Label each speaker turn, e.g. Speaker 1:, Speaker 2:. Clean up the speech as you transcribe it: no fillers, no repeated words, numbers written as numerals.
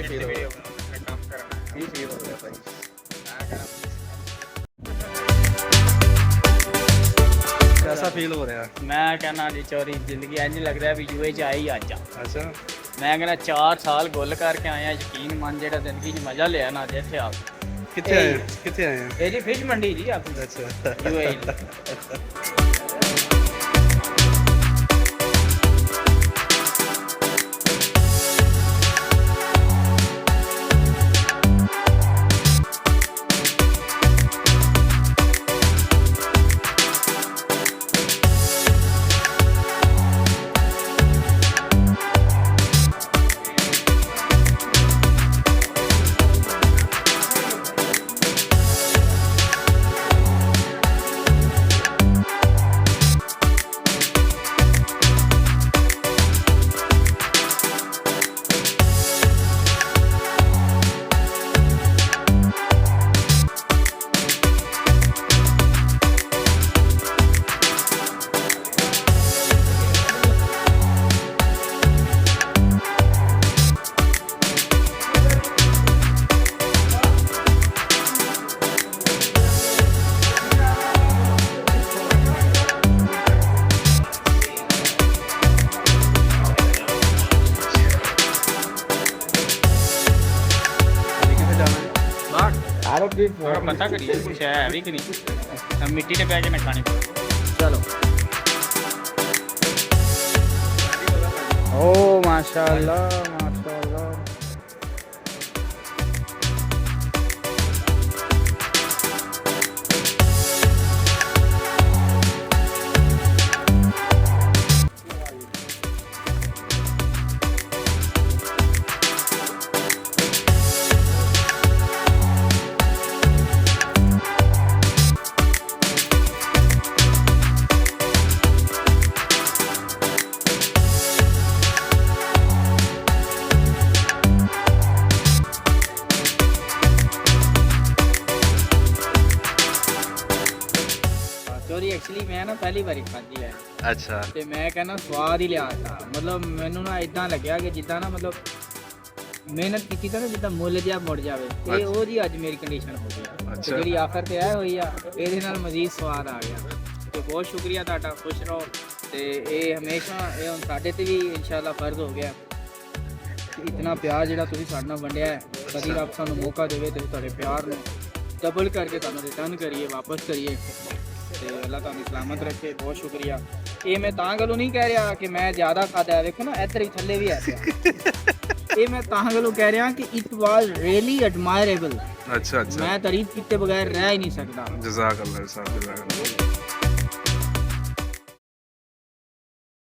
Speaker 1: ਕੀ feel ਹੋ ਰਿਹਾ? ਕੀ feel ਹੋ ਰਿਹਾ ਭਾਈ? कैसा फील हो रहा है?
Speaker 2: मैं कहना जी चोरी जिंदगी इंज लग रहा है भी यूए च आई अज
Speaker 1: अच्छा
Speaker 2: मैं कहना 4 साल गुल करके आया यकीन मन जेड़ा जिंदगी च मजा लिया ना इत्थे आ
Speaker 1: कितने आए हैं?
Speaker 2: ये जी फिश मंडी जी आप
Speaker 1: अच्छा
Speaker 2: यूए पता करिए कुछ है भी कि नहीं मिट्टी ने पै के ना खानी चलो ओ माशाल्लाह माशाल्लाह एक्चुअली मैं ना पहली बारी खाधी है
Speaker 1: अच्छा
Speaker 2: ਤੇ ਮੈਂ ਕਹਿੰਦਾ ਸਵਾਦ ਹੀ ਲਿਆਤਾ ਮਤਲਬ ਮੈਨੂੰ ਨਾ ਇਦਾਂ ਲੱਗਿਆ ਕਿ ਜਿੱਦਾਂ ਨਾ ਮਤਲਬ ਮਿਹਨਤ ਕੀਤੀ ਤਾਂ ਨਾ ਜਿੱਦਾਂ ਮੁੱਲ ਜਿਹਾ ਮੁੜ ਜਾਵੇ ਤੇ ਉਹ ਜੀ ਅੱਜ ਮੇਰੀ ਕੰਡੀਸ਼ਨ ਹੋ ਗਈ ਤੇ ਜਿਹੜੀ ਆਖਰ ਤੇ ਆਈ ਹੋਈ ਆ ਇਹਦੇ ਨਾਲ ਮਜ਼ੀਦ ਸਵਾਦ ਆ ਗਿਆ ਤੇ ਬਹੁਤ ਸ਼ੁਕਰੀਆ ਤੁਹਾਡਾ ਖੁਸ਼ ਰਹੋ ਤੇ ਇਹ ਹਮੇਸ਼ਾ ਇਹ ਹੁਣ ਸਾਡੇ ਤੇ ਵੀ ਇਨਸ਼ਾਅੱਲਾ ਫਰਜ਼ ਹੋ ਗਿਆ ਇਤਨਾ ਪਿਆਰ ਜਿਹੜਾ ਤੁਸੀਂ ਸਾਡੇ ਨਾਲ ਵੰਡਿਆ ਹੈ ਕਦੀ ਰੱਬ ਸਾਨੂੰ ਮੌਕਾ ਦੇਵੇ ਤੇ ਤੁਹਾਡੇ ਪਿਆਰ ਨੂੰ ਡਬਲ ਕਰਕੇ ਤੁਹਾਨੂੰ ਰਿਟਰਨ ਕਰੀਏ ਵਾਪਸ ਕਰੀਏ ਤੇ ਅੱਲਾਹ ਤੁਹਾਨੂੰ ਸਲਾਮਤ ਰੱਖੇ ਬਹੁਤ ਸ਼ੁਕਰੀਆ ਇਹ ਮੈਂ ਤਾਂ ਗੱਲੋਂ ਨਹੀਂ ਕਹਿ ਰਿਹਾ ਕਿ ਮੈਂ ਜ਼ਿਆਦਾ ਖਾਦਾ ਵੇਖੋ ਨਾ ਇੱਧਰ ਹੀ ਥੱਲੇ ਵੀ ਹੈ ਇਹ ਮੈਂ ਤਾਂ ਗੱਲੋਂ ਕਹਿ ਰਿਹਾ ਕਿ ਇਟ ਵਾਸ ਰੀਅਲੀ ਐਡਮਾਇਰੇਬਲ
Speaker 1: अच्छा अच्छा
Speaker 2: ਮੈਂ ਤਾਰੀਫ ਕੀਤੇ ਬਗੈਰ ਰਹਿ ਹੀ ਨਹੀਂ ਸਕਦਾ
Speaker 1: जज़ाक अल्लाह साहब जज़ाक अल्लाह